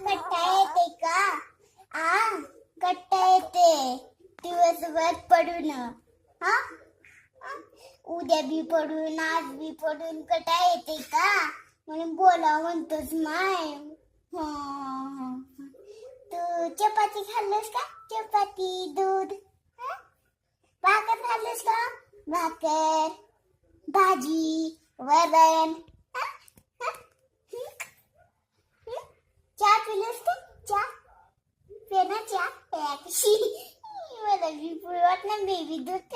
कट्टा येते का? आ कट्टा येते दिवसभर पडून. हा उद्या बी पडून आज बी पडून कट्टा येते का? म्हणून बोला म्हणतोस माय. तू चपाती खाल्लंस का? चपाती दूध. भाकर खाल्लंस का? भाकर भाजी वरण. चहा पिलंस का? चहा पे ना चहा. मला बी वाटलं बेबी दूध